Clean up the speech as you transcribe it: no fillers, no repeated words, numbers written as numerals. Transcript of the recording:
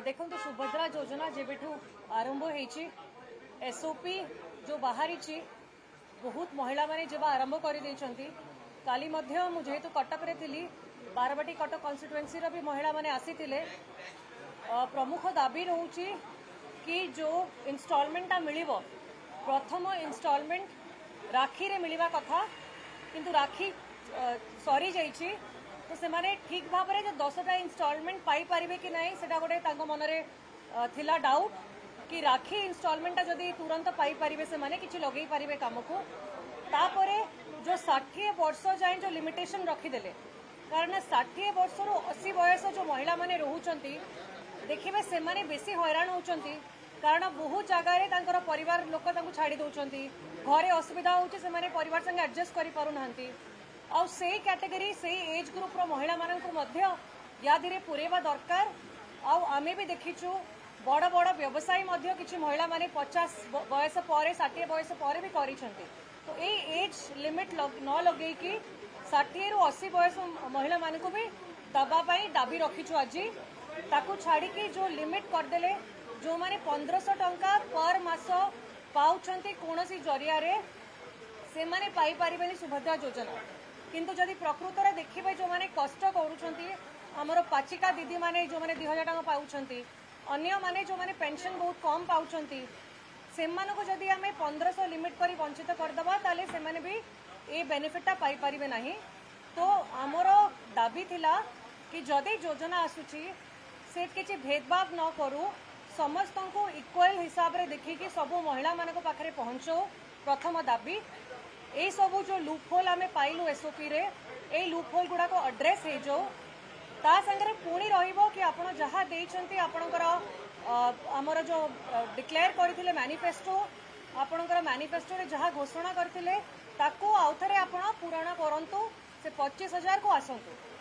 देखो सुभद्रा योजना जेबेठू आरंभ होती एसओपी जो बाहरी बहुत महिला माने जब आरंभ कर काली जेहेतु कटक रे थी बारवाटी कटक कन्स्टिट्युएंसी भी महिला माने आसी प्रमुख दाबी रोचे कि जो इंस्टॉलमेंटा मिलिबो प्रथम इंस्टॉलमेंट राखी रे मिलिबा कथा किंतु राखी सरी जाइछि तो से माने ठीक भाव में 10टा इंस्टॉलमेंट पाई पारिबे कि नहीं सेटा गोटे तांको मनरे थिला डाउट कि राखी इंस्टॉलमेंटा जदि तुरंत पाई पारिबे से माने किछि लगेई पारिबे काम को तापरे जो 60 वर्ष जाए जो लिमिटेशन रखीदेले कारण 60 वर्ष रु 80 वयस जो महिला माने रोहुचंती देखिबे से माने बेसी हैरान होचंती कारण बहुत जगार तांकर परिवार लोक तांको छाड़ी दउचंती घरे असुविधा होची से माने परिवार संगे एडजस्ट करि पारु नाहंती आउ से कैटेगरी से एज ग्रुप रो महिला मानक मध्य या धीरे पुरेबा दरकार आउ आमे भी देखिछु बड़ बड़ व्यवसायी मध्य किछि महिला माने 50 वयस पर 60 वयस पर भी करिसंती तो ए एज लिमिट न लगे कि 60 रु 80 वयस महिला मानक भी दबा पाई दाबी रखिछु आज ताकू छाड़ी कि जो लिमिट करदेले जो माने 1500 टंका पर मास पाउछंती कोनोसी जरिया रे से माने पाई परिबेनी सुभद्रा योजना किंतु जदि प्रकृत में देखिए जो माने कष्ट करुछंती हमर पाचिका दीदी माने जो माने 2000 टंका पाउछंती अन्य माने जो माने पेंशन बहुत कम पाउछंती से मानको जदि हमें 1500 लिमिट करी वंचित करदबा ताले से माने भी ए बेनिफिटा पाई परिबे नाही तो हमर दाबी थिला कि जदि योजना आसुची से किछि भेदभाव न करू समस्त को इक्वल हिसाब रे देखिकी सब महिला मानक पाखरे पहुंचो प्रथम दाबी ए सबू जो लूपहोल आमे पाइलु एसओपी रे ए लूपहोल गुडा को एड्रेस हे जो ता संगे पुणी रहिबो कि आपण जहाँ देइछंती आपणकर हमर जो डिक्लेयर करथिले मैनिफेस्टो आपणकर मैनिफेस्टो रे जहाँ घोषणा करथिले ताको आउथरे आपण पूरण करंतु से 25,000 को आसंतु।